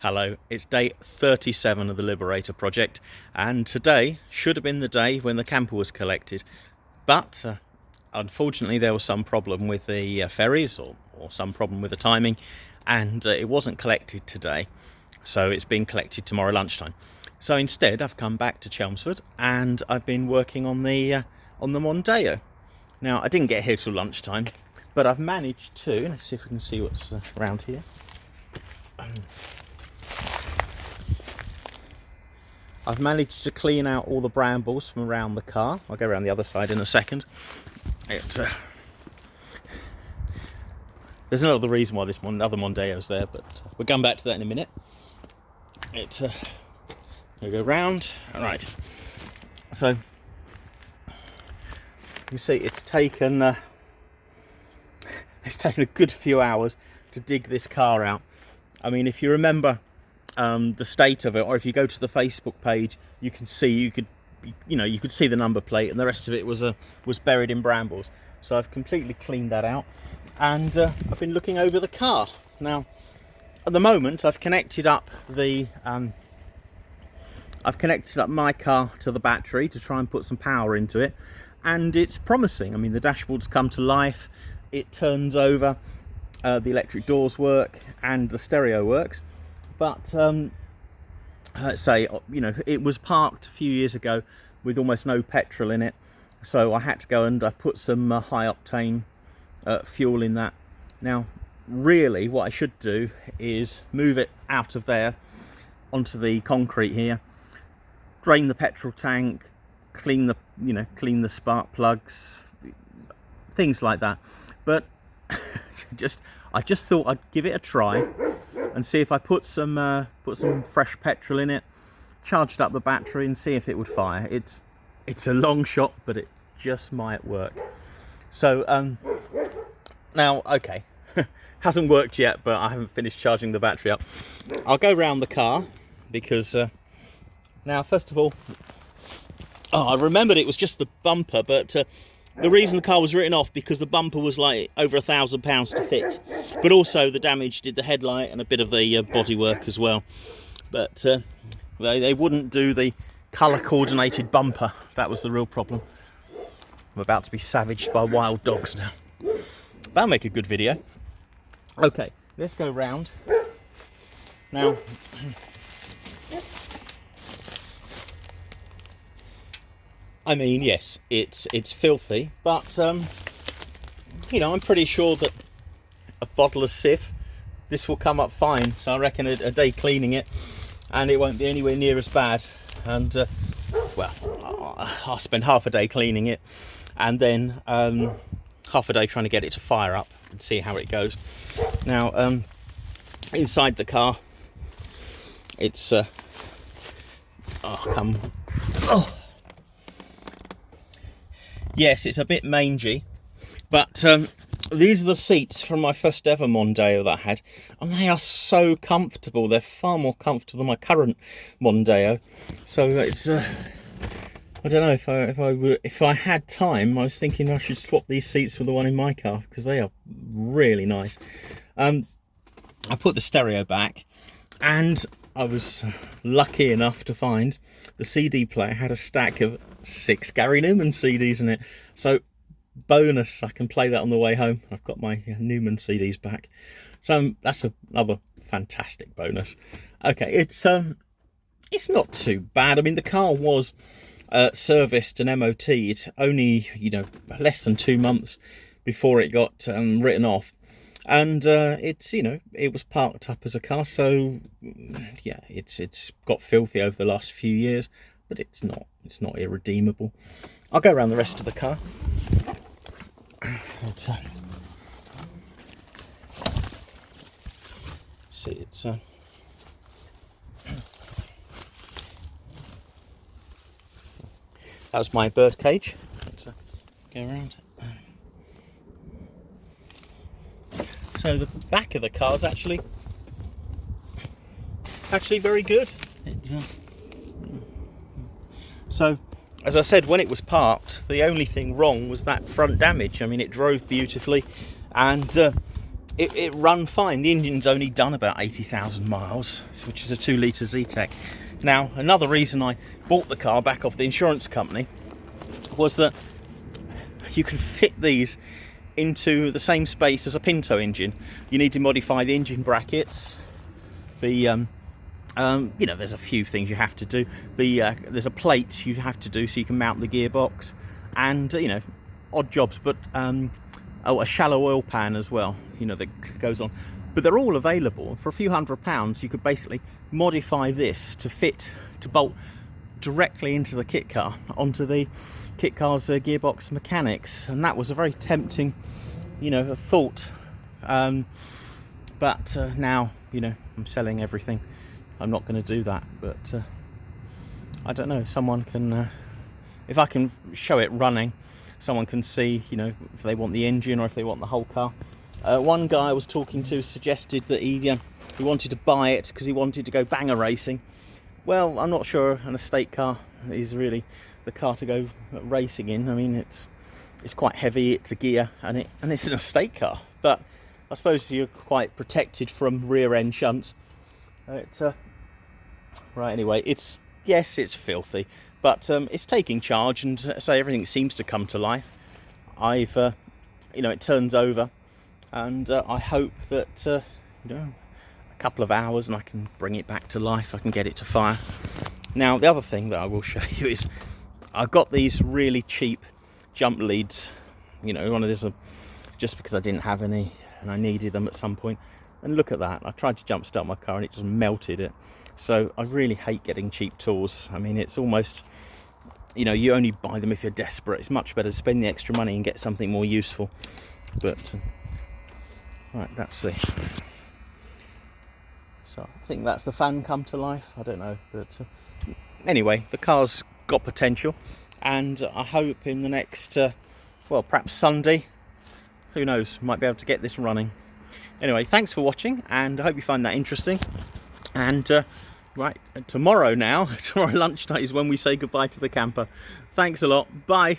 Hello, it's day 37 of the Liberator project, and today should have been the day when the camper was collected, but unfortunately there was some problem with the ferries or some problem with the timing, and it wasn't collected today, so it's being collected tomorrow lunchtime. So instead I've come back to Chelmsford and I've been working on the Mondeo. Now I didn't get here till lunchtime, but I've managed to, let's see if we can see what's around here. I've managed to clean out all the brambles from around the car. I'll go around the other side in a second. There's another reason why this other Mondeo's there, but we'll come back to that in a minute. We'll go round. All right. So you see, it's taken a good few hours to dig this car out. I mean, if you remember the state of it, or if you go to the Facebook page, you could see the number plate, and the rest of it was buried in brambles. So I've completely cleaned that out, and I've been looking over the car. Now, at the moment, I've connected up my car to the battery to try and put some power into it, and it's promising. I mean, the dashboard's come to life. It turns over. The electric doors work and the stereo works, but let's say, it was parked a few years ago with almost no petrol in it, so I had to go and I put some high octane fuel in that. Now really what I should do is move it out of there onto the concrete here, drain the petrol tank, clean the spark plugs, things like that. But I just thought I'd give it a try and see if I put some fresh petrol in it, charged up the battery, and see if it would fire. It's a long shot, but it just might work. So now, okay, hasn't worked yet, but I haven't finished charging the battery up. I'll go round the car because now, first of all, I remembered it was just the bumper, but the reason the car was written off because the bumper was like over £1,000 to fix, but also the damage did the headlight and a bit of the bodywork as well. But they wouldn't do the colour coordinated bumper. That was the real problem. I'm about to be savaged by wild dogs now. That'll make a good video. Okay, let's go round now. I mean, yes, it's filthy, but I'm pretty sure that a bottle of Sif, this will come up fine. So I reckon a day cleaning it, and it won't be anywhere near as bad. And well, I'll spend half a day cleaning it, and then half a day trying to get it to fire up and see how it goes. Now, inside the car, it's yes, it's a bit mangy, but these are the seats from my first ever Mondeo that I had, and they are so comfortable. They're far more comfortable than my current Mondeo. So it's I don't know, if I had time, I was thinking I should swap these seats with the one in my car because they are really nice. I put the stereo back, and I was lucky enough to find the CD player had a stack of 6 Gary Newman CDs in it. So bonus, I can play that on the way home. I've got my Newman CDs back. So that's another fantastic bonus. Okay, it's not too bad. I mean, the car was serviced and MOT'd only, less than 2 months before it got written off. And it was parked up as a car, so yeah, it's got filthy over the last few years, but it's not irredeemable. I'll go around the rest of the car. That was my bird cage. Let's go around. So the back of the car is actually very good. So, as I said, when it was parked, the only thing wrong was that front damage. I mean, it drove beautifully, and it run fine. The engine's only done about 80,000 miles, which is a 2-litre Z-Tech. Now, another reason I bought the car back off the insurance company was that you can fit these into the same space as a Pinto engine. You need to modify the engine brackets. The you know, there's a few things you have to do. There's a plate you have to do so you can mount the gearbox, and you know, odd jobs. But oh, a shallow oil pan as well, you know, that goes on. But they're all available for a few £100. You could basically modify this to fit, to bolt directly into the kit car, onto the kit car's gearbox mechanics, and that was a very tempting, you know, thought. But now, you know, I'm selling everything. I'm not going to do that. But I don't know. Someone can, if I can show it running, someone can see, you know, if they want the engine or if they want the whole car. One guy I was talking to suggested that he wanted to buy it because he wanted to go banger racing. Well, I'm not sure an estate car is really the car to go racing in. I mean, it's quite heavy, it's a gear, and it's an estate car. But I suppose you're quite protected from rear end shunts. Right, anyway, yes, it's filthy, but it's taking charge, and so everything seems to come to life. You know, it turns over, and I hope that you know, a couple of hours and I can bring it back to life. I can get it to fire. Now, the other thing that I will show you is I've got these really cheap jump leads. You know, one of these, just because I didn't have any and I needed them at some point. And look at that, I tried to jump start my car and it just melted it. So I really hate getting cheap tools. I mean, it's almost, you know, you only buy them if you're desperate. It's much better to spend the extra money and get something more useful. But right, that's the, so I think that's the fan come to life. I don't know, but anyway, the car's got potential, and I hope in the next well, perhaps Sunday, who knows, might be able to get this running. Anyway, thanks for watching, and I hope you find that interesting. And right, tomorrow lunchtime is when we say goodbye to the camper. Thanks a lot, bye.